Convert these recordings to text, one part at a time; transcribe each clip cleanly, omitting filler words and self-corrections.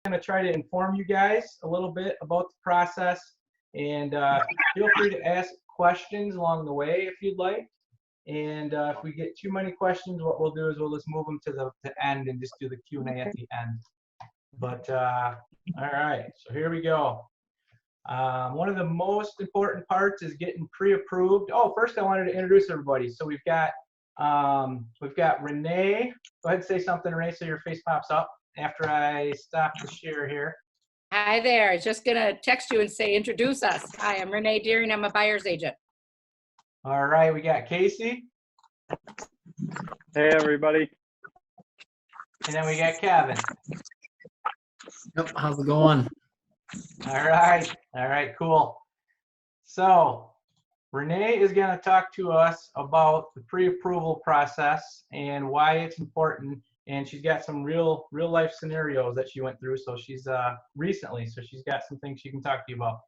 going to try to inform you guys a little bit about the process, and feel free to ask questions along the way if you'd like. And if we get too many questions, what we'll do is we'll just move them to the end and just do the Q&A at the end. But all right, so here we go. One of the most important parts is getting pre-approved. Oh, first I wanted to introduce everybody. So we've got Renee. Go ahead and say something, Renee, so your face pops up after I stop the share here. Hi there. I was just going to text you and say, introduce us. Hi, I'm Renee Deering. I'm a buyer's agent. All right, we got Casey. Hey, everybody. And then we got Kevin. Yep, how's it going? All right, cool. So Renee is going to talk to us about the pre-approval process and why it's important. And she's got some real life scenarios that she went through. So she's recently, so she's got some things she can talk to you about.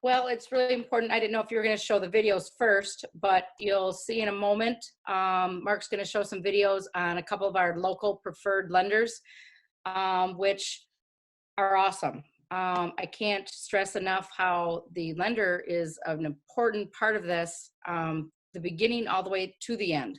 Well, it's really important. I didn't know if you were going to show the videos first, but you'll see in a moment. Mark's going to show some videos on a couple of our local preferred lenders, which are awesome. I can't stress enough how the lender is an important part of this, the beginning all the way to the end.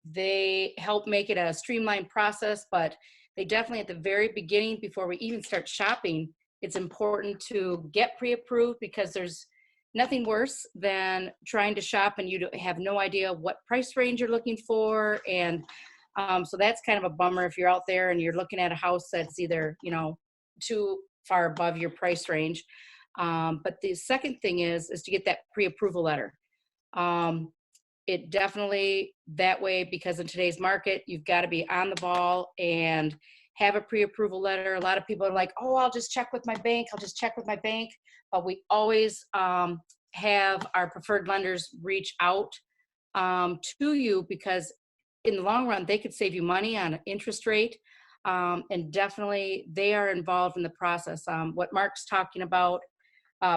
They help make it a streamlined process, but they definitely at the very beginning, before we even start shopping, it's important to get pre-approved, because there's nothing worse than trying to shop and you have no idea what price range you're looking for. And so that's kind of a bummer if you're out there and you're looking at a house that's either, too far above your price range. But the second thing is to get that pre-approval letter. It definitely that way, because in today's market, you've got to be on the ball and have a pre-approval letter. A lot of people are like, oh, I'll just check with my bank. But we always have our preferred lenders reach out to you, because in the long run, they could save you money on an interest rate. And definitely they are involved in the process. What Mark's talking about,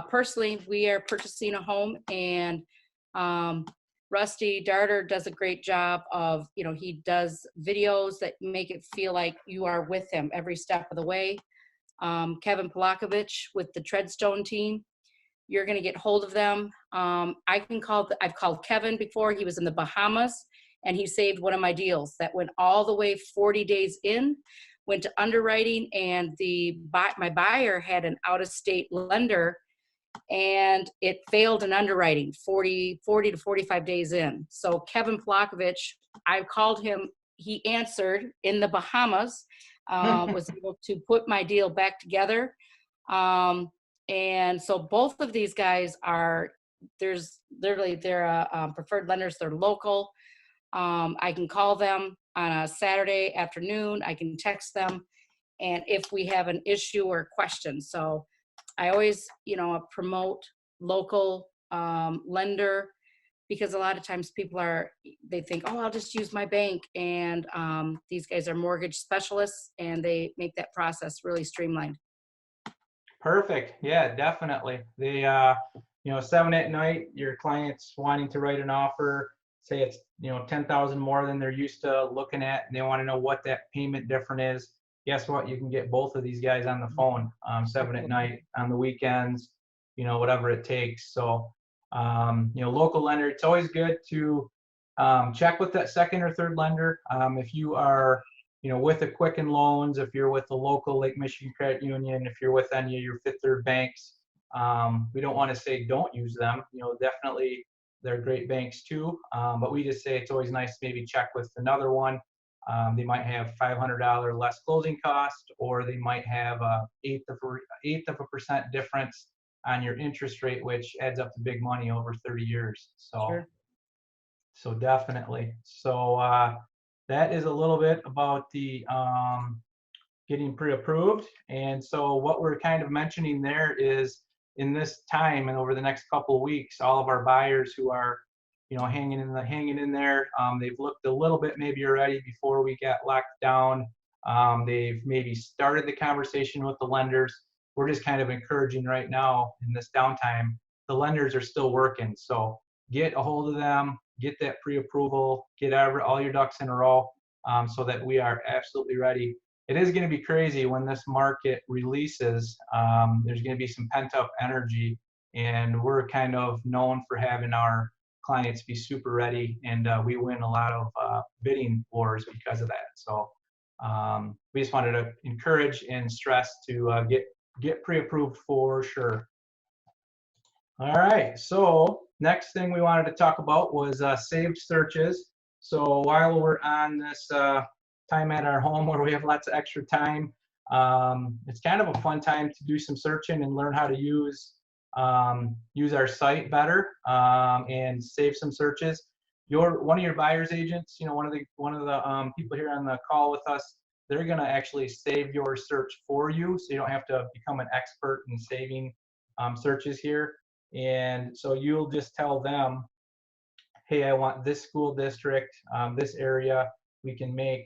personally, we are purchasing a home, and Rusty Darter does a great job of, he does videos that make it feel like you are with him every step of the way. Kevin Polakovich with the Treadstone team, you're going to get hold of them. I've called Kevin before. He was in the Bahamas, and he saved one of my deals that went all the way 40 days in, went to underwriting, and my buyer had an out-of-state lender, and it failed in underwriting 40 to 45 days in. So Kevin Polakovich, I called him, he answered in the Bahamas, was able to put my deal back together. And so both of these guys they're preferred lenders, they're local. I can call them on a Saturday afternoon, I can text them, and if we have an issue or question. So I always, promote local lender, because a lot of times people they think, oh, I'll just use my bank. And these guys are mortgage specialists, and they make that process really streamlined. Perfect. Yeah, definitely. They, 7 at night, your client's wanting to write an offer, say it's, 10,000 more than they're used to looking at, and they want to know what that payment difference is. Guess what? You can get both of these guys on the phone 7 at night, on the weekends, whatever it takes. So, local lender, it's always good to check with that second or third lender. If you are, with the Quicken Loans, if you're with the local Lake Michigan Credit Union, if you're with any of your Fifth Third banks, we don't want to say don't use them. Definitely they're great banks too. But we just say it's always nice to maybe check with another one. They might have $500 less closing cost, or they might have a eighth of a percent difference on your interest rate, which adds up to big money over 30 years. So, Sure. So definitely. So that is a little bit about the getting pre-approved. And so what we're kind of mentioning there is, in this time and over the next couple of weeks, all of our buyers who are hanging in there. They've looked a little bit maybe already before we got locked down. They've maybe started the conversation with the lenders. We're just kind of encouraging right now in this downtime, the lenders are still working. So get a hold of them, get that pre-approval, get all your ducks in a row. so that we are absolutely ready. It is going to be crazy when this market releases. There's going to be some pent up energy, and we're kind of known for having our clients be super ready, and we win a lot of bidding wars because of that. So we just wanted to encourage and stress to get pre-approved for sure. All right, so next thing we wanted to talk about was saved searches. So while we're on this time at our home where we have lots of extra time, it's kind of a fun time to do some searching and learn how to use our site better and save some searches. One of your buyer's agents, one of the people here on the call with us, they're going to actually save your search for you, so you don't have to become an expert in saving searches here. And so you'll just tell them, hey, I want this school district, this area. We can make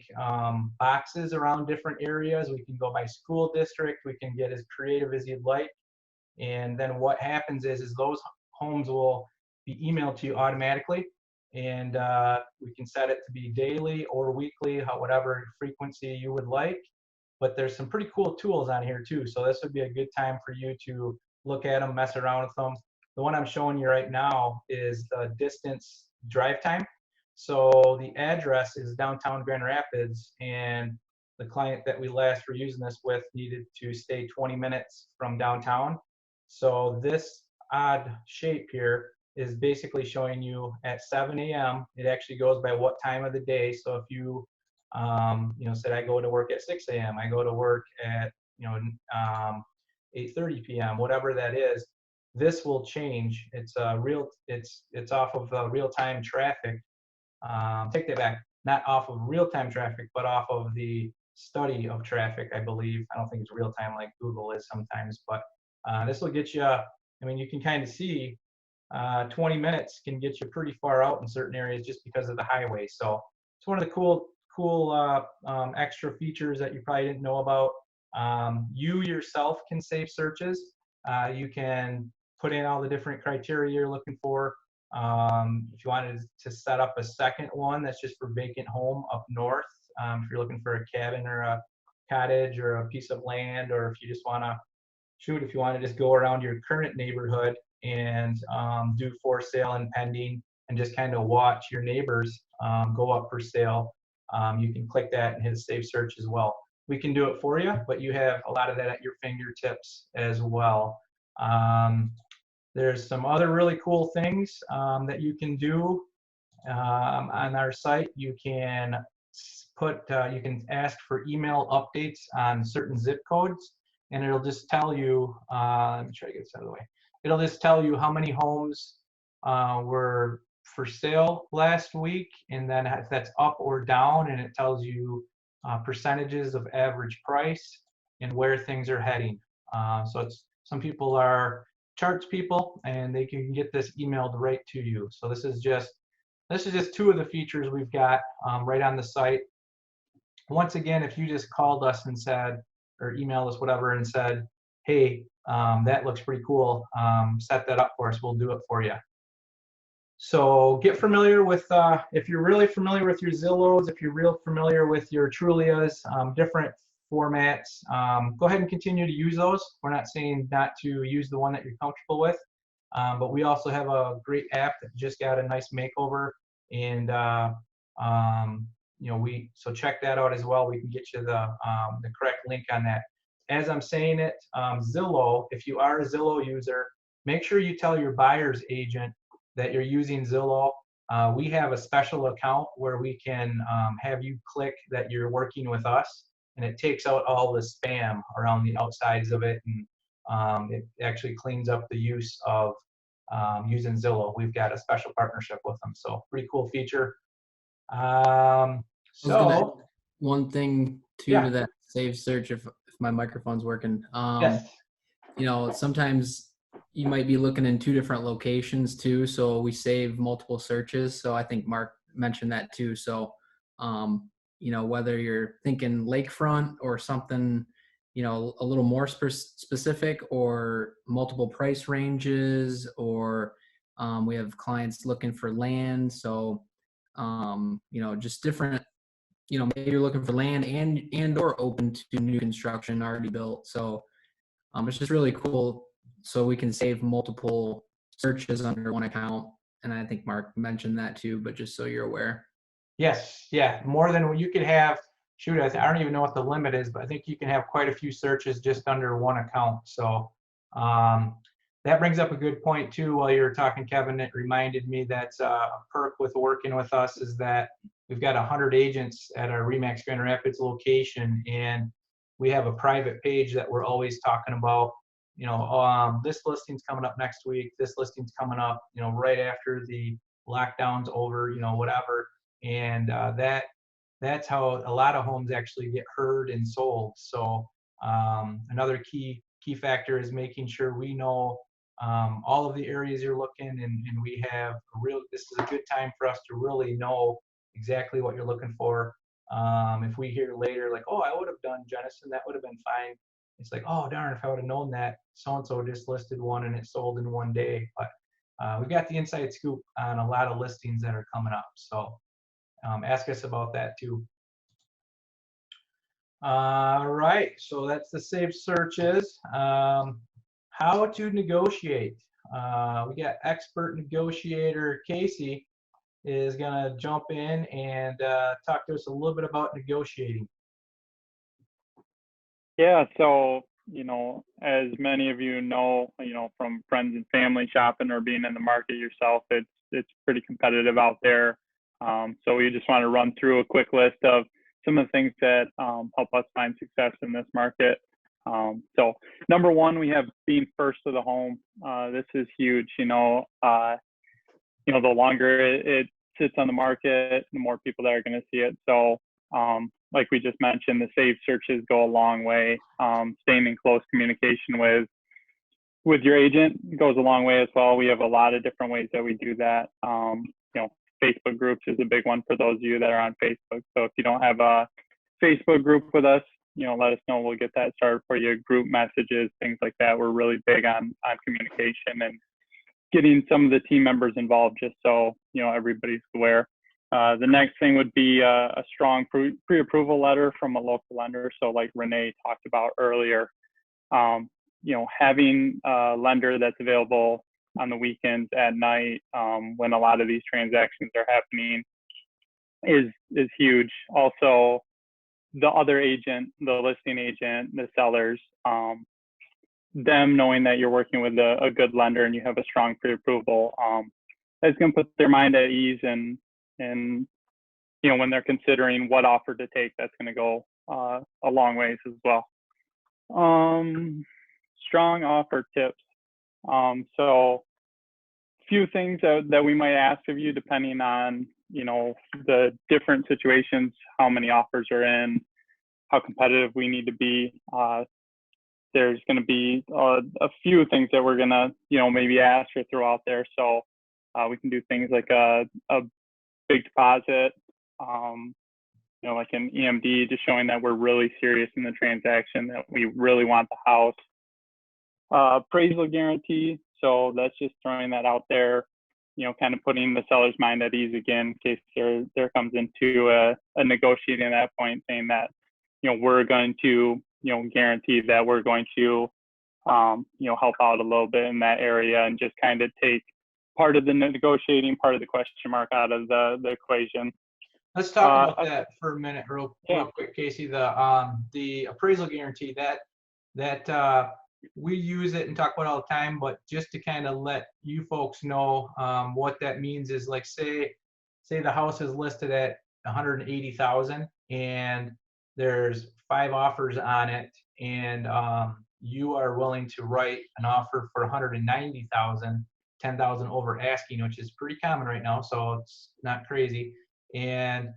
boxes around different areas. We can go by school district. We can get as creative as you'd like. And then what happens is those homes will be emailed to you automatically. And we can set it to be daily or weekly, whatever frequency you would like. But there's some pretty cool tools on here too. So this would be a good time for you to look at them, mess around with them. The one I'm showing you right now is the distance drive time. So the address is downtown Grand Rapids, and the client that we last were using this with needed to stay 20 minutes from downtown. So this odd shape here is basically showing you at 7 a.m. It actually goes by what time of the day. So if you, said I go to work at 6 a.m., I go to work at 8:30 p.m., whatever that is, this will change. It's off of real-time traffic. Take that back, not off of real-time traffic, but off of the study of traffic, I believe. I don't think it's real-time like Google is sometimes, but this will get you, you can kind of see 20 minutes can get you pretty far out in certain areas just because of the highway. So it's one of the cool extra features that you probably didn't know about. You yourself can save searches. You can put in all the different criteria you're looking for. If you wanted to set up a second one that's just for vacant home up north, if you're looking for a cabin or a cottage or a piece of land, or if you just want to if you want to just go around your current neighborhood and do for sale and pending and just kind of watch your neighbors go up for sale, you can click that and hit save search as well. We can do it for you, but you have a lot of that at your fingertips as well. There's some other really cool things that you can do on our site. You can you can ask for email updates on certain zip codes, and it'll just tell you, let me try to get this out of the way. It'll just tell you how many homes were for sale last week, and then if that's up or down, and it tells you percentages of average price and where things are heading. So some people are charts people, and they can get this emailed right to you. So this is just two of the features we've got right on the site. Once again, if you just called us and said, or emailed us, whatever, and said, hey, that looks pretty cool, set that up for us, we'll do it for you. So get familiar with, if you're really familiar with your Zillows, if you're real familiar with your Trulias, different formats, go ahead and continue to use those. We're not saying not to use the one that you're comfortable with, but we also have a great app that just got a nice makeover, and so check that out as well. We can get you the correct link on that. As I'm saying it, Zillow, if you are a Zillow user, make sure you tell your buyer's agent that you're using Zillow. We have a special account where we can have you click that you're working with us, and it takes out all the spam around the outsides of it, and it actually cleans up the use of using Zillow. We've got a special partnership with them, so pretty cool feature. So one thing too, yeah. to that save search, if my microphone's working. Yes. Sometimes you might be looking in two different locations too, so we save multiple searches. So I think Mark mentioned that too. So whether you're thinking lakefront or something, a little more specific, or multiple price ranges, or we have clients looking for land. So just different maybe you're looking for land and or open to new construction already built. So it's just really cool. So we can save multiple searches under one account. And I think Mark mentioned that too, but just so you're aware. Yes, yeah, more than you could have. Shoot, I don't even know what the limit is, but I think you can have quite a few searches just under one account. So um, that brings up a good point too. While you were talking, Kevin, it reminded me that a perk with working with us is that we've got 100 agents at our Remax Grand Rapids location, and we have a private page that we're always talking about. This listing's coming up next week. This listing's coming up, right after the lockdown's over, whatever. And that's how a lot of homes actually get heard and sold. So another key factor is making sure we know all of the areas you're looking, and we have this is a good time for us to really know exactly what you're looking for. If we hear later like, oh, I would have done Jenison, that would have been fine. It's like, oh darn, if I would have known that so-and-so just listed one and it sold in one day. But we got the inside scoop on a lot of listings that are coming up. So ask us about that too. All right, so that's the safe searches. How to negotiate. We got expert negotiator Casey is gonna jump in and talk to us a little bit about negotiating. Yeah, so, as many of you know, from friends and family shopping or being in the market yourself, it's pretty competitive out there. So we just want to run through a quick list of some of the things that help us find success in this market. So number one, we have being first to the home. This is huge. The longer it sits on the market, the more people that are going to see it. So like we just mentioned, the saved searches go a long way. Staying in close communication with your agent goes a long way as well. We have a lot of different ways that we do that. Facebook groups is a big one for those of you that are on Facebook. So if you don't have a Facebook group with us, let us know. We'll get that started for you. Group messages, things like that. We're really big on communication and getting some of the team members involved, just so everybody's aware. The next thing would be a strong pre-approval letter from a local lender. So like Renee talked about earlier, having a lender that's available on the weekends at night when a lot of these transactions are happening is huge. Also, the other agent, the listing agent, the sellers, them knowing that you're working with a good lender and you have a strong pre-approval, that's going to put their mind at ease, and when they're considering what offer to take, that's going to go a long ways as well. Strong offer tips. So few things that we might ask of you depending on, the different situations, how many offers are in, how competitive we need to be. There's going to be a few things that we're going to, maybe ask or throw out there. So we can do things like a big deposit, like an EMD, just showing that we're really serious in the transaction, that we really want the house. Appraisal guarantee. So that's just throwing that out there, kind of putting the seller's mind at ease again, in case there comes into a negotiating at that point, saying that, we're going to, guarantee that we're going to, help out a little bit in that area, and just kind of take part of the negotiating, part of the question mark out of the equation. Let's talk about that for a minute, real quick, Casey. The appraisal guarantee, that we use it and talk about it all the time, but just to kind of let you folks know what that means is, like, say the house is listed at 180,000 and there's 5 offers on it, and you are willing to write an offer for 190,000, 10,000 over asking, which is pretty common right now, so it's not crazy. And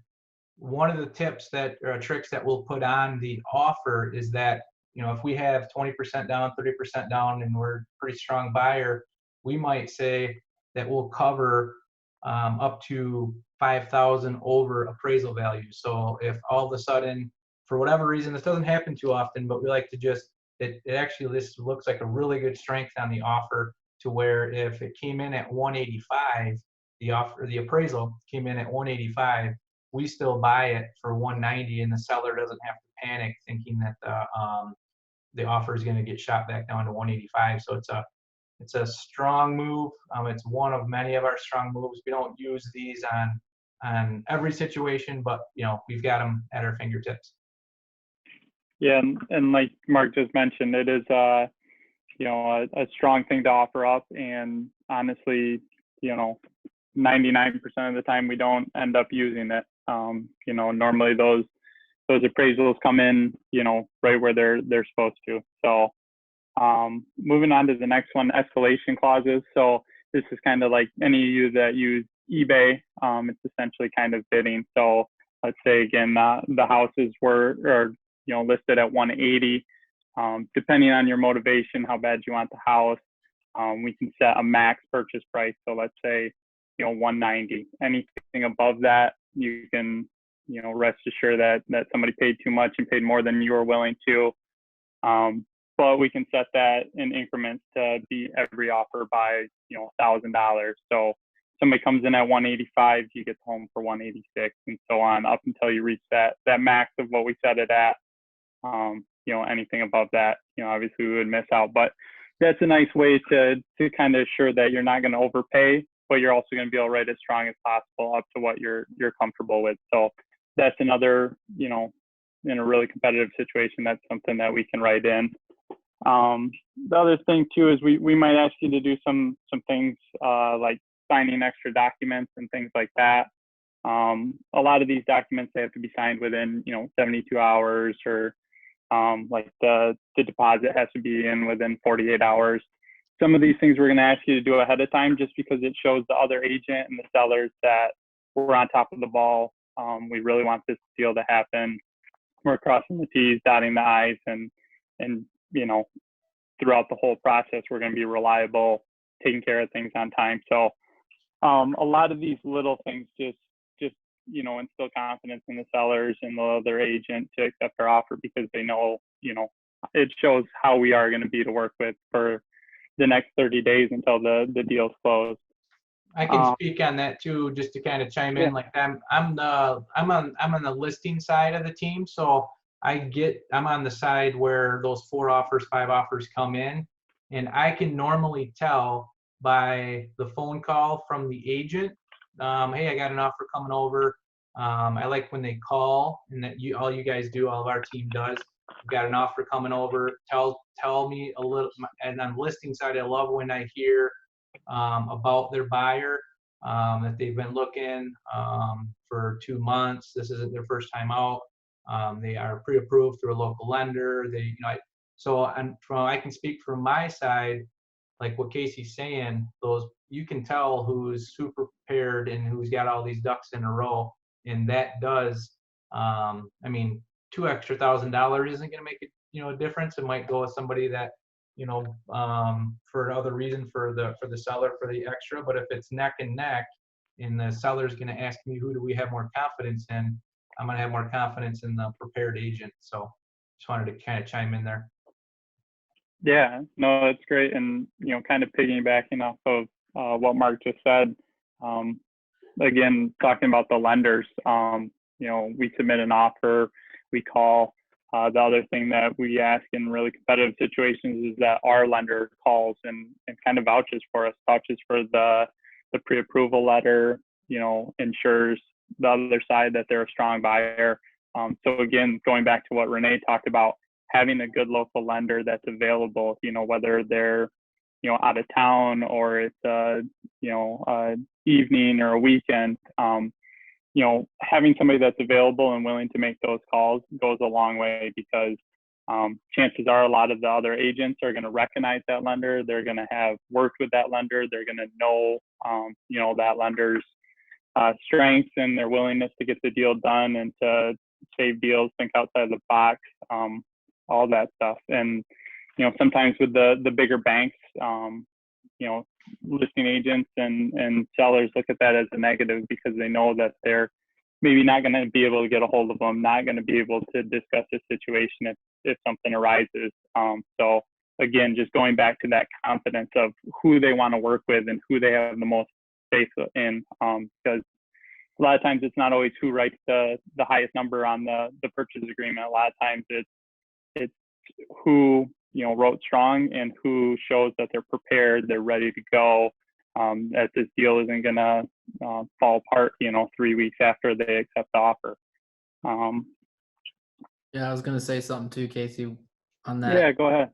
one of the tips or tricks that we'll put on the offer is that, if we have 20% down, 30% down, and we're a pretty strong buyer, we might say that we'll cover up to 5,000 over appraisal value. So if all of a sudden, for whatever reason, this doesn't happen too often, but we like to just, this looks like a really good strength on the offer, to where if it came in at 185, the appraisal came in at 185, we still buy it for 190, and the seller doesn't have to panic thinking that the offer is going to get shot back down to 185. So it's a strong move. It's one of many of our strong moves. We don't use these on every situation, but we've got them at our fingertips. Yeah, and like Mark just mentioned, it is a strong thing to offer up, and honestly, 99% of the time we don't end up using it. Normally those appraisals come in, right where they're supposed to. So moving on to the next one, escalation clauses. So this is kind of like any of you that use eBay. It's essentially kind of bidding. So let's say again, the houses were listed at 180. Depending on your motivation, how bad you want the house, we can set a max purchase price. So let's say 190. Anything above that, you can rest assured that somebody paid too much and paid more than you were willing to. But we can set that in increments to be every offer by $1,000. So somebody comes in at 185, you get the home for 186, and so on up until you reach that max of what we set it at. Anything above that, obviously we would miss out. But that's a nice way to kind of assure that you're not going to overpay, but you're also going to be able to write as strong as possible up to what you're comfortable with. So that's another, in a really competitive situation, that's something that we can write in. The other thing too is we might ask you to do some things like signing extra documents and things like that. A lot of these documents, they have to be signed within 72 hours, or like the deposit has to be in within 48 hours. Some of these things we're going to ask you to do ahead of time, just because it shows the other agent and the sellers that we're on top of the ball. We really want this deal to happen. We're crossing the T's, dotting the I's, and throughout the whole process, we're going to be reliable, taking care of things on time. So a lot of these little things just instill confidence in the sellers and the other agent to accept our offer, because they know, it shows how we are going to be to work with for the next 30 days until the deal's closed. I can speak on that too, just to kind of chime in. Like I'm on the listing side of the team, so I'm on the side where those 4 offers, 5 offers come in, and I can normally tell by the phone call from the agent, hey, I got an offer coming over. I like when they call, and that all you guys do, all of our team does. We've got an offer coming over. Tell me a little. And on the listing side, I love when I hear about their buyer, that they've been looking for 2 months. This isn't their first time out. They are pre-approved through a local lender. I can speak from my side, like what Casey's saying. You can tell who's super prepared and who's got all these ducks in a row, and that does. $2,000 extra isn't going to make a difference. It might go with somebody that for another reason for the seller for the extra. But if it's neck and neck, and the seller's going to ask me who do we have more confidence in, I'm going to have more confidence in the prepared agent. So just wanted to kind of chime in there. Yeah, no, that's great. And, kind of piggybacking off of what Mark just said, again, talking about the lenders, we submit an offer, we call. The other thing that we ask in really competitive situations is that our lender calls and kind of vouches for us, vouches for the pre-approval letter, ensures the other side that they're a strong buyer. So again, going back to what Renee talked about, having a good local lender that's available, whether they're, out of town, or it's a evening or a weekend, having somebody that's available and willing to make those calls goes a long way, because chances are a lot of the other agents are going to recognize that lender. They're going to have worked with that lender. They're going to know, that lender's strengths and their willingness to get the deal done and to save deals, think outside the box, all that stuff. And, sometimes with the bigger banks, listing agents and sellers look at that as a negative, because they know that they're maybe not going to be able to get a hold of them, not going to be able to discuss the situation if something arises. So again, just going back to that confidence of who they want to work with and who they have the most faith in, because a lot of times it's not always who writes the highest number on the purchase agreement. A lot of times it's who, you know, wrote strong and who shows that they're prepared, they're ready to go, that this deal isn't gonna fall apart, you know, 3 weeks after they accept the offer. Yeah, I was gonna say something too, Casey, on that. Yeah, go ahead.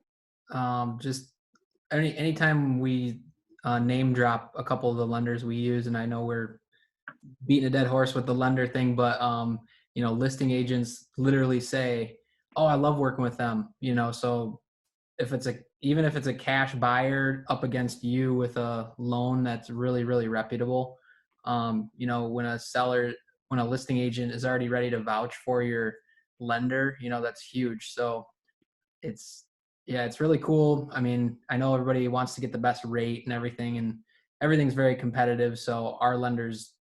Just anytime we name drop a couple of the lenders we use, and I know we're beating a dead horse with the lender thing, but you know, listing agents literally say, "Oh, I love working with them." You know, so even if it's a cash buyer up against you with a loan that's really, really reputable, you know, when a listing agent is already ready to vouch for your lender, you know, that's huge. So it's yeah, it's really cool. I mean, I know everybody wants to get the best rate and everything's very competitive. So our lenders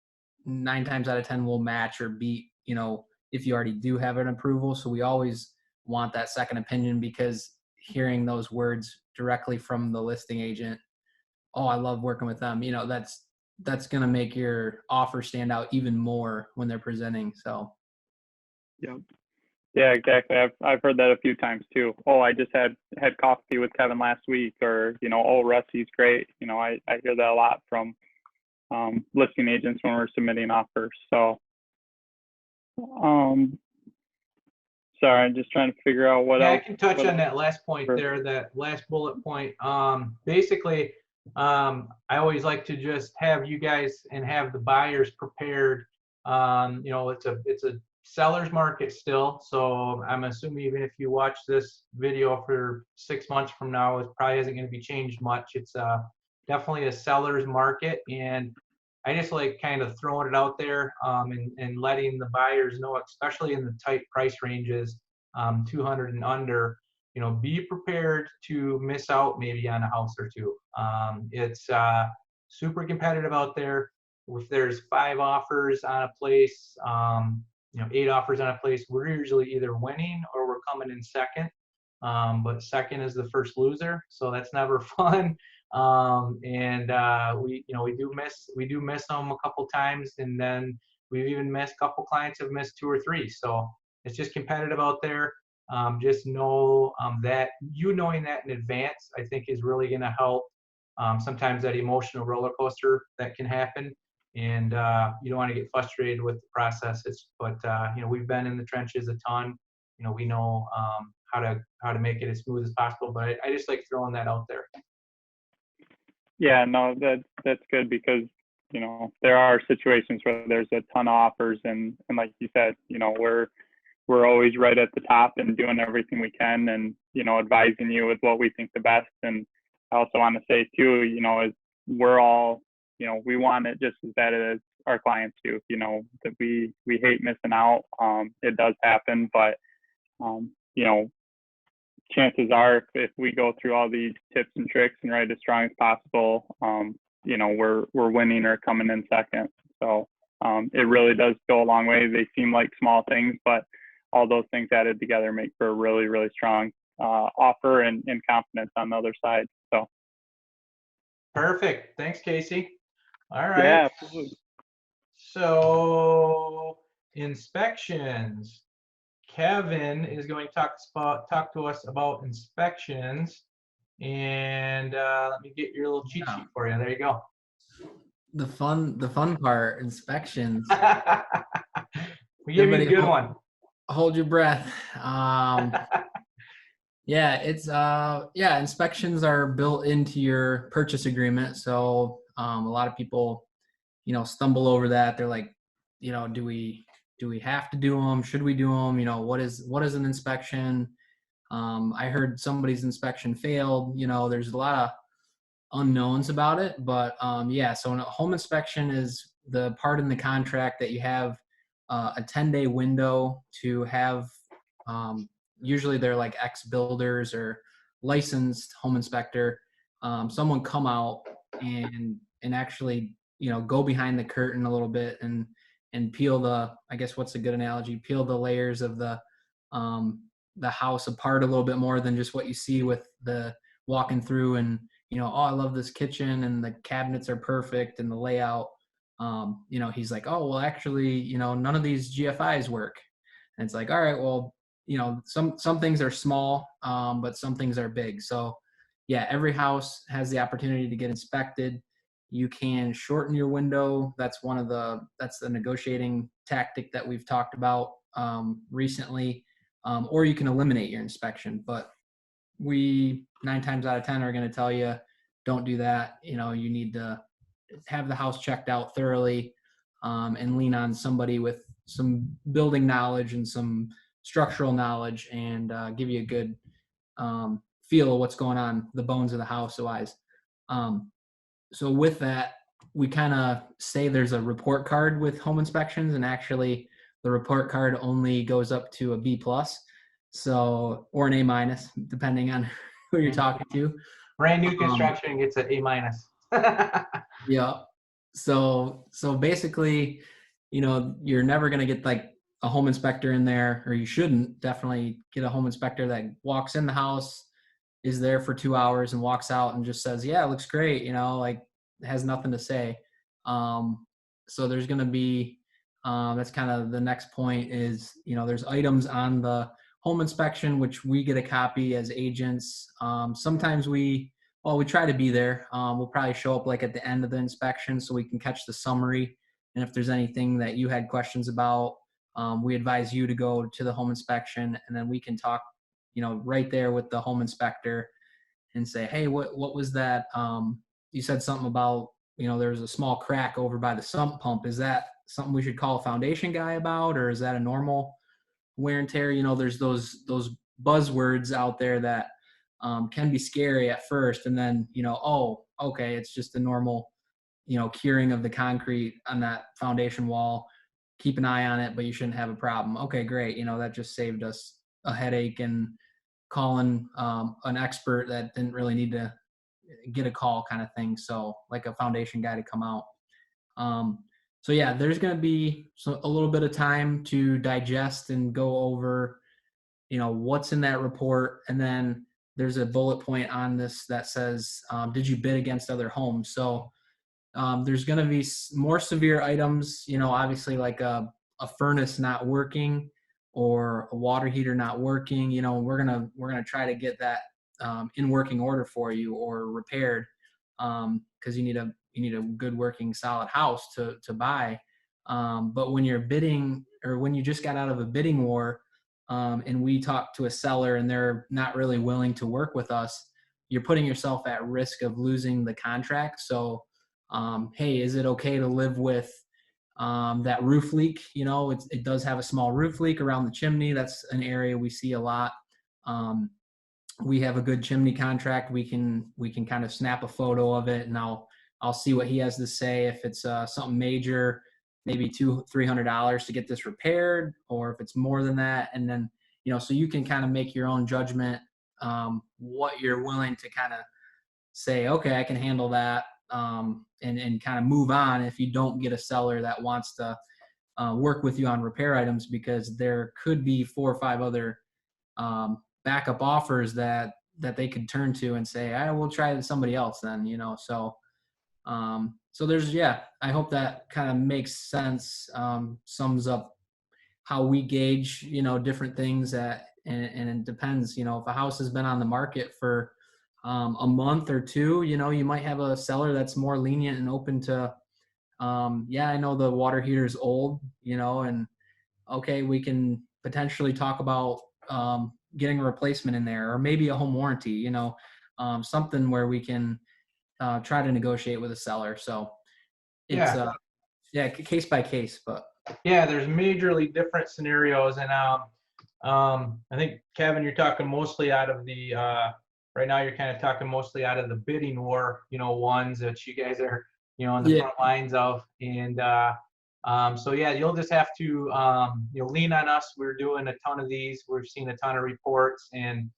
9 times out of 10 will match or beat, you know, if you already do have an approval. So we always want that second opinion, because hearing those words directly from the listing agent, "Oh, I love working with them," you know, that's going to make your offer stand out even more when they're presenting. So Yep. Yeah, exactly. I've heard that a few times too. Oh, I just had coffee with Kevin last week, or, you know, oh, Rusty's great. You know, I hear that a lot from listing agents when we're submitting offers. So, sorry, I'm just trying to figure out what Yeah, else. I can touch on that last point there, that last bullet point. Basically, I always like to just have you guys and have the buyers prepared. You know, it's a seller's market still. So I'm assuming even if you watch this video for 6 months from now, it probably isn't going to be changed much. It's definitely a seller's market. And I just like kind of throwing it out there, and letting the buyers know, especially in the tight price ranges, 200 and under, you know, be prepared to miss out maybe on a house or two. It's super competitive out there. If there's 5 offers on a place, you know, 8 offers on a place, we're usually either winning or we're coming in second. But second is the first loser, so that's never fun. And we, you know, we do miss them a couple times, and then we've even missed, a couple clients have missed 2 or 3. So it's just competitive out there. Just know that knowing that in advance, I think, is really going to help. Sometimes that emotional roller coaster that can happen, and you don't want to get frustrated with the processes. But you know, we've been in the trenches a ton. You know, we know how to make it as smooth as possible. But I just like throwing that out there. Yeah, no, that's good, because, you know, there are situations where there's a ton of offers, and like you said, you know, we're always right at the top and doing everything we can, and, you know, advising you with what we think the best. And I also want to say too, you know, is we're all, you know, we want it just as bad as our clients do. You know, that we hate missing out. It does happen, but you know, chances are, if we go through all these tips and tricks and write as strong as possible, you know, we're winning or coming in second. So it really does go a long way. They seem like small things, but all those things added together make for a really, really strong offer and confidence on the other side. So Perfect. Thanks, Casey. All right. yeah, absolutely. So inspections. Kevin is going to talk to us about inspections. And let me get your little cheat sheet for you. There you go. the fun part, inspections. We give you a good one. Hold your breath. Yeah, it's inspections are built into your purchase agreement. So a lot of people, you know, stumble over that. They're like, you know, do we have to do them? Should we do them? You know, what is an inspection? I heard somebody's inspection failed. You know, there's a lot of unknowns about it, but yeah. So a home inspection is the part in the contract that you have a 10-day window to have. Usually they're like ex-builders or licensed home inspector. Someone come out and actually, you know, go behind the curtain a little bit and peel the, I guess what's a good analogy, peel the layers of the house apart a little bit more than just what you see with the walking through, and, you know, oh, I love this kitchen and the cabinets are perfect and the layout. You know, he's like, oh, well, actually, you know, none of these GFIs work. And it's like, all right, well, you know, some things are small, but some things are big. So yeah, every house has the opportunity to get inspected. You can shorten your window. That's that's the negotiating tactic that we've talked about recently. Or you can eliminate your inspection. But we 9 times out of 10 are going to tell you, don't do that. You know, you need to have the house checked out thoroughly, and lean on somebody with some building knowledge and some structural knowledge, and give you a good feel of what's going on, the bones of the house wise. So with that, we kind of say there's a report card with home inspections, and actually the report card only goes up to a B plus, so, or an A minus, depending on who you're talking to. Brand new construction gets an A minus. Yeah. So basically, you know, you're never going to get like a home inspector in there, or you shouldn't definitely get a home inspector that walks in the house, is there for 2 hours and walks out and just says, yeah, it looks great. You know, like has nothing to say. So there's going to be, that's kind of the next point is, you know, there's items on the home inspection, which we get a copy as agents. Sometimes well, we try to be there. We'll probably show up like at the end of the inspection so we can catch the summary. And if there's anything that you had questions about, we advise you to go to the home inspection, and then we can talk, you know, right there with the home inspector and say, hey, what was that? You said something about, you know, there's a small crack over by the sump pump. Is that something we should call a foundation guy about, or is that a normal wear and tear? You know, there's those buzzwords out there that can be scary at first, and then, you know, oh, okay, it's just a normal, you know, curing of the concrete on that foundation wall. Keep an eye on it, but you shouldn't have a problem. Okay, great. You know, that just saved us a headache and calling an expert that didn't really need to get a call, kind of thing. So like a foundation guy to come out. So yeah, there's going to be a little bit of time to digest and go over, you know, what's in that report. And then there's a bullet point on this that says, did you bid against other homes? So there's going to be more severe items, you know, obviously like a furnace not working or a water heater not working. You know, we're gonna try to get that in working order for you or repaired, because you need a good working solid house to buy. But when you're bidding, or when you just got out of a bidding war, and we talk to a seller and they're not really willing to work with us, you're putting yourself at risk of losing the contract. So hey, is it okay to live with that roof leak? You know, it does have a small roof leak around the chimney. That's an area we see a lot. We have a good chimney contract. We can kind of snap a photo of it, and I'll see what he has to say. If it's something major, maybe $200-300 to get this repaired, or if it's more than that, and then, you know, so you can kind of make your own judgment, what you're willing to kind of say, okay, I can handle that, and kind of move on if you don't get a seller that wants to work with you on repair items, because there could be 4 or 5 other backup offers that they could turn to and say, I will try somebody else then, you know. So so there's, yeah, I hope that kind of makes sense, sums up how we gauge, you know, different things that, and it depends, you know, if a house has been on the market for a month or 2, you know, you might have a seller that's more lenient and open to, yeah, I know the water heater is old, you know, and okay, we can potentially talk about getting a replacement in there, or maybe a home warranty, you know, something where we can try to negotiate with a seller. So it's Yeah. yeah, case by case, but Yeah, there's majorly different scenarios, and I think Kevin, you're talking mostly out of the right now. You're kind of talking mostly out of the bidding war, you know, ones that you guys are, you know, on the yeah, front lines of, and so yeah, you'll just have to you know, lean on us. We're doing a ton of these. We've seen a ton of reports, and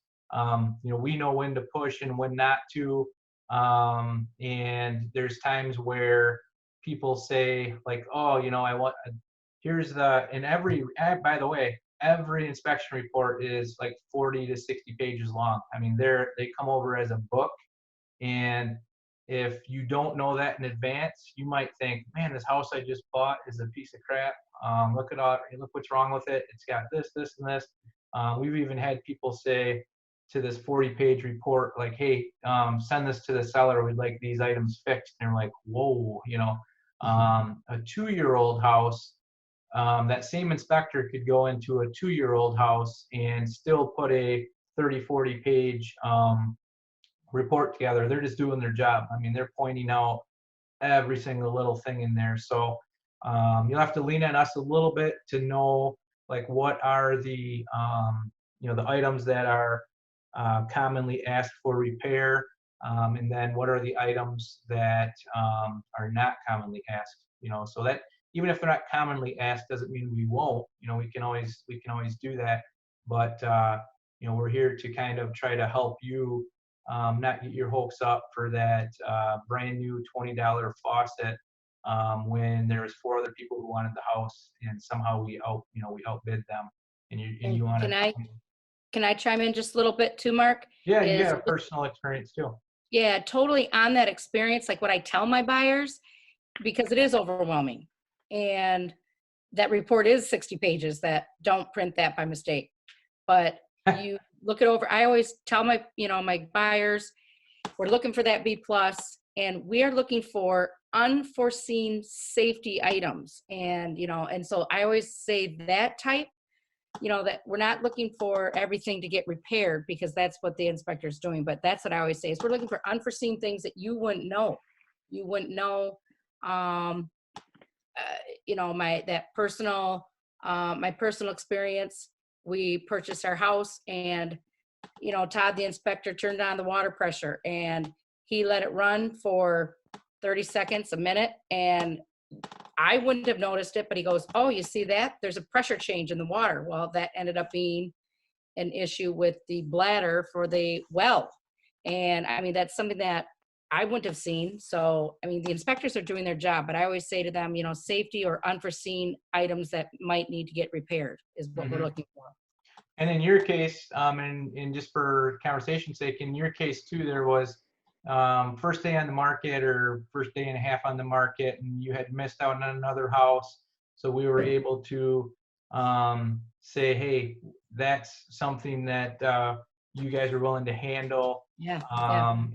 you know, we know when to push and when not to. And there's times where people say like, oh, you know, I want, here's the, and by the way, every inspection report is like 40 to 60 pages long. I mean, they come over as a book, and if you don't know that in advance, you might think, man, this house I just bought is a piece of crap. Look what's wrong with it. It's got this, this, and this. We've even had people say to this 40-page report, like, hey, send this to the seller. We'd like these items fixed. And they're like, whoa, a 2-year-old house, that same inspector could go into a 2-year-old house and still put a 30, 40-page report together. They're just doing their job. I mean, they're pointing out every single little thing in there. So you'll have to lean on us a little bit to know, like, what are the the items that are commonly asked for repair, and then what are the items that are not commonly asked. So that even if they're not commonly asked, doesn't mean we won't. We can always do that. But we're here to kind of try to help you not get your hopes up for that brand new $20 faucet when there's 4 other people who wanted the house, and somehow we outbid them. And you want to. Can I chime in just a little bit too, Mark? Yeah, you got a personal experience too. Yeah, totally on that experience. Like what I tell my buyers, because it is overwhelming. And that report is 60 pages that don't print that by mistake. But you look it over. I always tell my buyers, we're looking for that B+, and we are looking for unforeseen safety items. And, and so I always say that type, that we're not looking for everything to get repaired, because that's what the inspector's doing. But that's what I always say is we're looking for unforeseen things that you wouldn't know. You wouldn't know, my personal experience. We purchased our house, and, Todd, the inspector, turned on the water pressure, and he let it run for 30 seconds, a minute, and I wouldn't have noticed it, but he goes, oh, you see that? There's a pressure change in the water. Well, that ended up being an issue with the bladder for the well. And I mean, that's something that I wouldn't have seen. So, I mean, the inspectors are doing their job, but I always say to them, safety or unforeseen items that might need to get repaired is what we're looking for. And in your case, and just for conversation's sake, in your case too, there was first day on the market or first day and a half on the market, and you had missed out on another house. So we were able to say, hey, that's something that you guys are willing to handle. Yeah.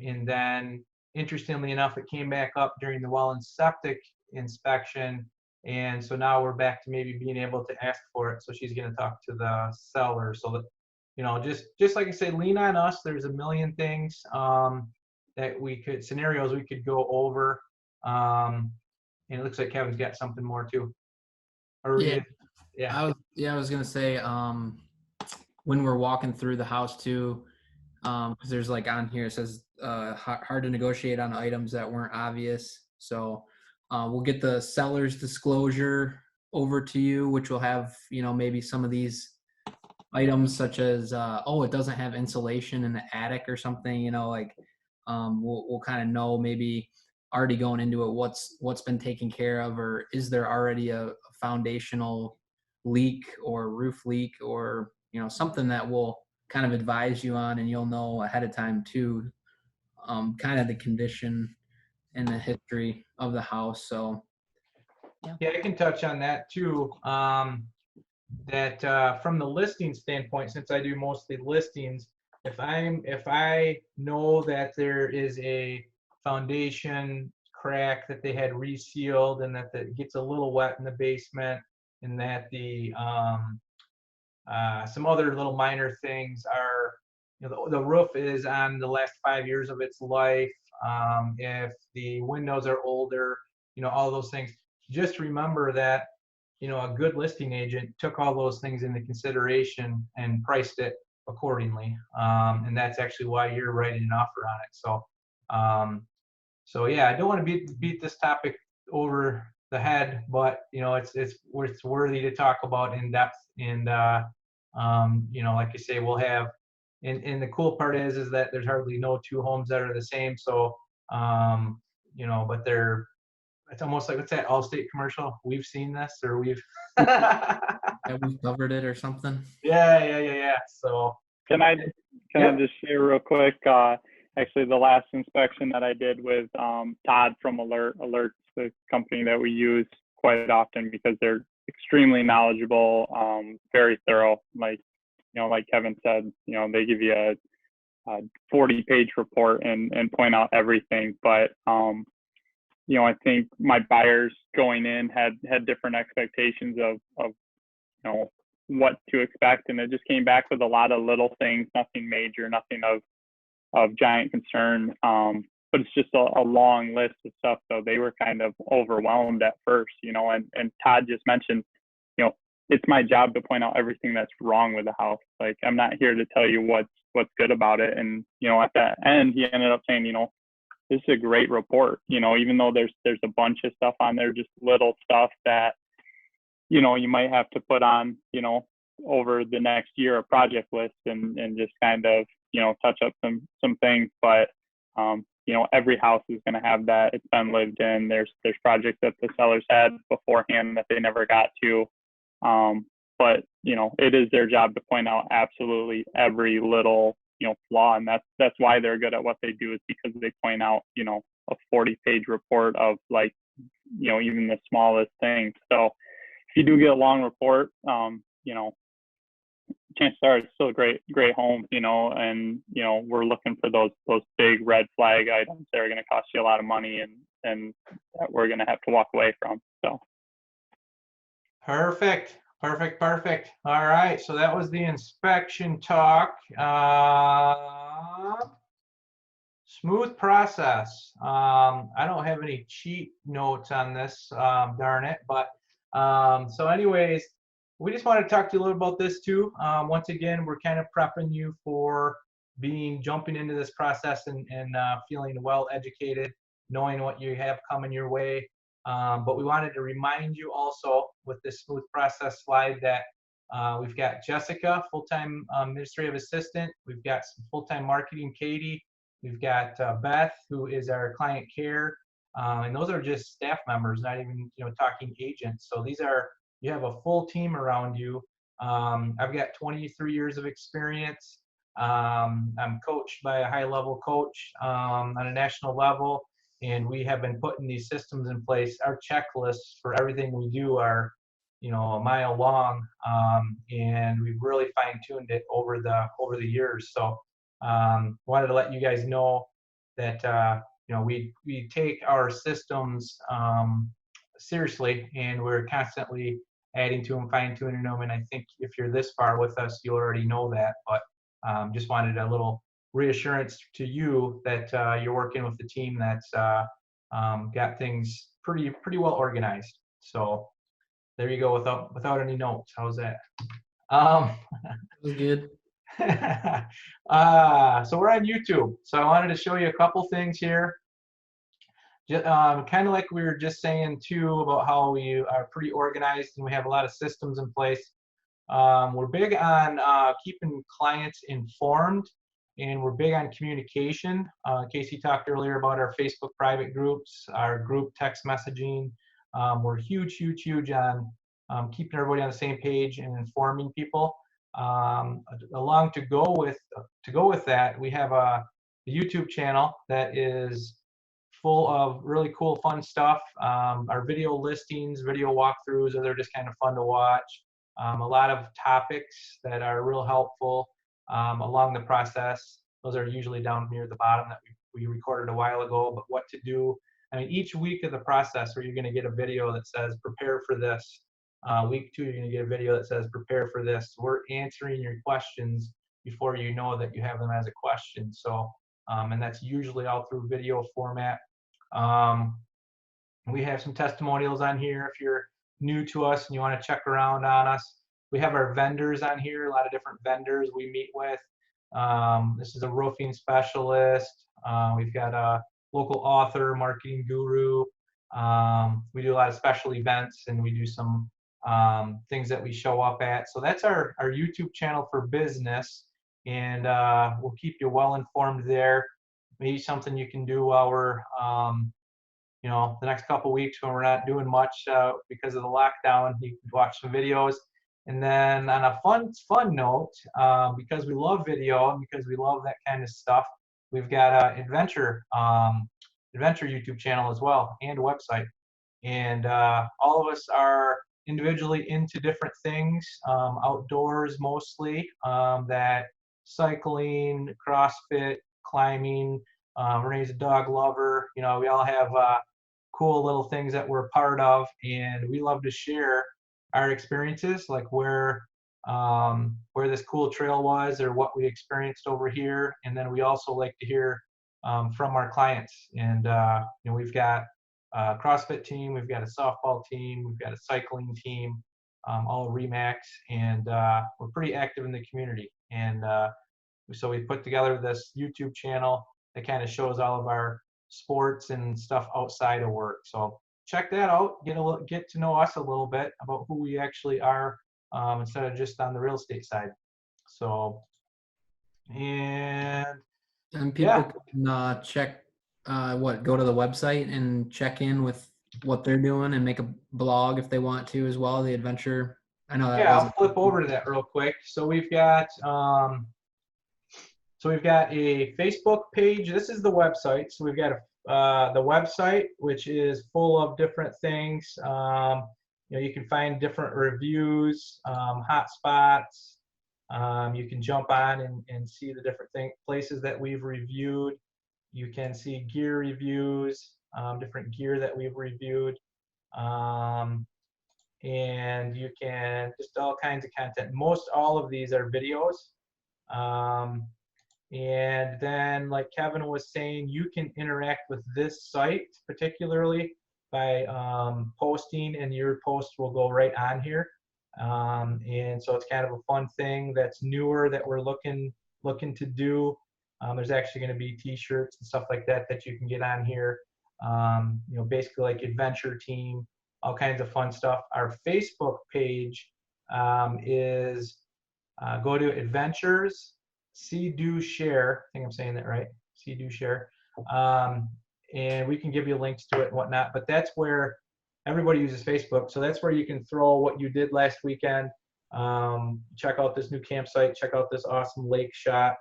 And then, interestingly enough, it came back up during the well and septic inspection. And so now we're back to maybe being able to ask for it. So she's going to talk to the seller. So that, just like I say, lean on us. There's a million things scenarios we could go over. And it looks like Kevin's got something more too. I was going to say, when we're walking through the house too, because there's like on here, it says hard to negotiate on items that weren't obvious. So we'll get the seller's disclosure over to you, which will have, maybe some of these items such as, it doesn't have insulation in the attic or something, we'll kind of know maybe already going into it what's been taken care of, or is there already a foundational leak or roof leak, or something that will kind of advise you on, and you'll know ahead of time too, kind of the condition and the history of the house. So yeah, I can touch on that too. That from the listing standpoint, since I do mostly listings, if I know that there is a foundation crack that they had resealed, and that it gets a little wet in the basement, and that the some other little minor things are, the roof is on the last 5 years of its life. If the windows are older, all those things, just remember that, a good listing agent took all those things into consideration and priced it accordingly. And that's actually why you're writing an offer on it. So yeah, I don't want to beat this topic over the head, but it's worthy to talk about in depth. And like you say, we'll have, and the cool part is that there's hardly no two homes that are the same. So but it's almost like, what's that Allstate commercial? We've seen this, or we've we've covered it or something. Yeah. So Can I just share real quick? Actually, the last inspection that I did with Todd from Alert's the company that we use quite often because they're extremely knowledgeable, very thorough. Like, like Kevin said, they give you a 40-page report and point out everything. But, I think my buyers going in had different expectations of what to expect. And it just came back with a lot of little things, nothing major, nothing of giant concern. But it's just a long list of stuff. So they were kind of overwhelmed at first, and Todd just mentioned, it's my job to point out everything that's wrong with the house. Like, I'm not here to tell you what's good about it. And, at the end, he ended up saying, this is a great report, even though there's a bunch of stuff on there, just little stuff that, you might have to put on, over the next year, a project list and just kind of, touch up some things. But, every house is going to have that. It's been lived in. There's projects that the sellers had beforehand that they never got to. But, it is their job to point out absolutely every little, flaw. And that's why they're good at what they do, is because they point out, a 40-page report of, like, even the smallest thing. So if you do get a long report, chances are it's still a great home, and, we're looking for those big red flag items that are going to cost you a lot of money and that we're going to have to walk away from. So. Perfect. All right. So that was the inspection talk. Smooth process. I don't have any cheat notes on this, darn it. But so anyways, we just want to talk to you a little about this too. Once again, we're kind of prepping you for jumping into this process and feeling well educated, knowing what you have coming your way. But we wanted to remind you also with this smooth process slide that we've got Jessica, full-time administrative assistant. We've got some full-time marketing, Katie. We've got Beth, who is our client care. And those are just staff members, not even talking agents. So you have a full team around you. I've got 23 years of experience. I'm coached by a high-level coach on a national level. And we have been putting these systems in place. Our checklists for everything we do are, a mile long, and we've really fine-tuned it over the years. So, wanted to let you guys know that we take our systems seriously, and we're constantly adding to them, fine-tuning them. And I think if you're this far with us, you already know that. But just wanted a little reassurance to you that you're working with a team that's got things pretty well organized. So there you go, without any notes. How's that? That was good. So we're on YouTube. So I wanted to show you a couple things here. Kind of like we were just saying too about how we are pretty organized and we have a lot of systems in place. We're big on keeping clients informed. And we're big on communication. Casey talked earlier about our Facebook private groups, our group text messaging. We're huge on keeping everybody on the same page and informing people. Along to go with that, we have a YouTube channel that is full of really cool, fun stuff. Our video listings, video walkthroughs, they're just kind of fun to watch. A lot of topics that are real helpful along the process. Those are usually down near the bottom that we recorded a while ago. But what to do, each week of the process where you're going to get a video that says prepare for this. Week 2, you're going to get a video that says prepare for this. We're answering your questions before you know that you have them as a question. So, and that's usually all through video format. We have some testimonials on here if you're new to us and you want to check around on us. We have our vendors on here, a lot of different vendors we meet with. This is a roofing specialist. We've got a local author, marketing guru. We do a lot of special events and we do some things that we show up at. So that's our YouTube channel for business, and we'll keep you well informed there. Maybe something you can do while we're the next couple weeks when we're not doing much because of the lockdown. You can watch some videos. And then on a fun note, because we love video and because we love that kind of stuff, we've got an adventure YouTube channel as well, and a website. And all of us are individually into different things, outdoors mostly, that cycling, CrossFit, climbing. Renee's a dog lover. You know, we all have cool little things that we're part of, and we love to share our experiences, like where this cool trail was or what we experienced over here. And then we also like to hear from our clients. And you know, we've got a CrossFit team, we've got a softball team, we've got a cycling team, all Remax, and we're pretty active in the community. And so we put together this YouTube channel that kind of shows all of our sports and stuff outside of work. So check that out. Get to know us a little bit about who we actually are, instead of just on the real estate side. So, and And yeah, people can check go to the website and check in with what they're doing and make a blog if they want to as well. The adventure. I know that yeah, was I'll flip over to that real quick. So we've got a Facebook page. This is the website. So we've got the website, which is full of different things. You know, you can find different reviews, hot spots. You can jump on and see the different places that we've reviewed. You can see gear reviews, different gear that we've reviewed. And you can just all kinds of content. Most all of these are videos. And then, like Kevin was saying, you can interact with this site particularly by posting, and your post will go right on here. And so it's kind of a fun thing that's newer that we're looking to do. There's actually going to be T-shirts and stuff like that that you can get on here. You know, basically like adventure team, all kinds of fun stuff. Our Facebook page is go to Adventures, See Do Share. I think I'm saying that right. See Do Share. And we can give you links to it and whatnot. But that's where everybody uses Facebook. So that's where you can throw what you did last weekend. Check out this new campsite. Check out this awesome lake shot.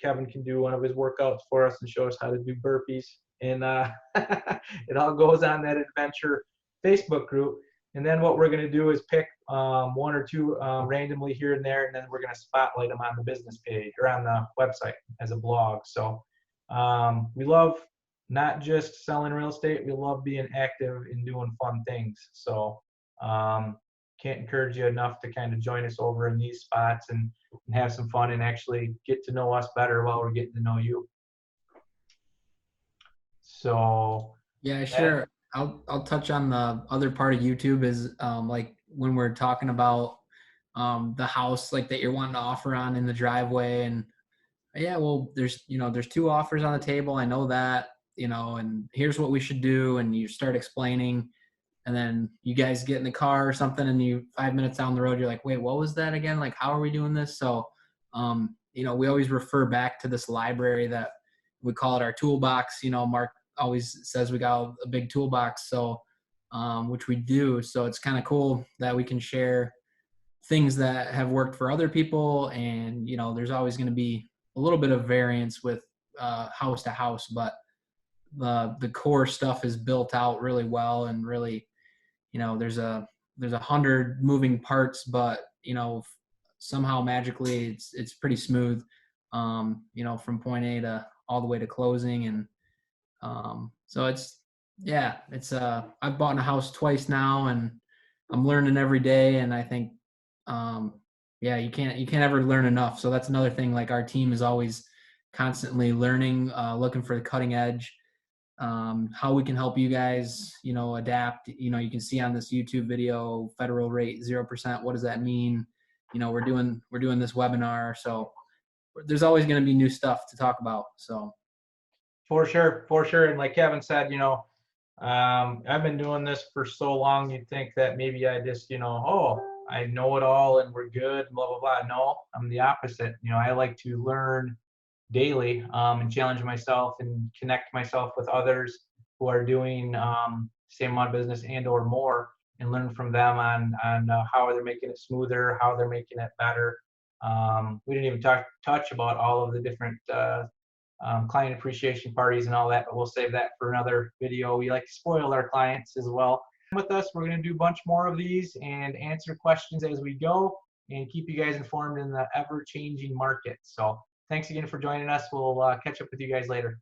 Kevin can do one of his workouts for us and show us how to do burpees. And it all goes on that adventure Facebook group. And then what we're going to do is pick one or two randomly here and there, and then we're going to spotlight them on the business page or on the website as a blog. So we love not just selling real estate, we love being active and doing fun things. So can't encourage you enough to kind of join us over in these spots and have some fun and actually get to know us better while we're getting to know you. So Yeah, sure. I'll touch on the other part of YouTube is like when we're talking about the house like that you're wanting to offer on in the driveway, and yeah, well there's two offers on the table. I know that, and here's what we should do, and you start explaining, and then you guys get in the car or something, and you 5 minutes down the road you're like, wait, what was that again? Like, how are we doing this? So we always refer back to this library that we call it our toolbox. Mark always says we got a big toolbox, so which we do. So it's kind of cool that we can share things that have worked for other people, and there's always going to be a little bit of variance with house to house, but the core stuff is built out really well, and really there's 100 moving parts, but somehow magically it's pretty smooth, from point A to all the way to closing. And so I've bought a house twice now, and I'm learning every day. And I think, you can't ever learn enough. So that's another thing. Like, our team is always constantly learning, looking for the cutting edge, how we can help you guys, adapt. You can see on this YouTube video, federal rate 0%. What does that mean? We're doing this webinar. So there's always going to be new stuff to talk about. So. For sure. And like Kevin said, I've been doing this for so long, you'd think that maybe I just, I know it all and we're good, blah, blah, blah. No, I'm the opposite. I like to learn daily, and challenge myself and connect myself with others who are doing same amount of business and or more, and learn from them on how they're making it smoother, how they're making it better. We didn't even touch about all of the different client appreciation parties and all that, but we'll save that for another video. We like to spoil our clients as well. With us, we're going to do a bunch more of these and answer questions as we go and keep you guys informed in the ever-changing market. So thanks again for joining us. We'll catch up with you guys later.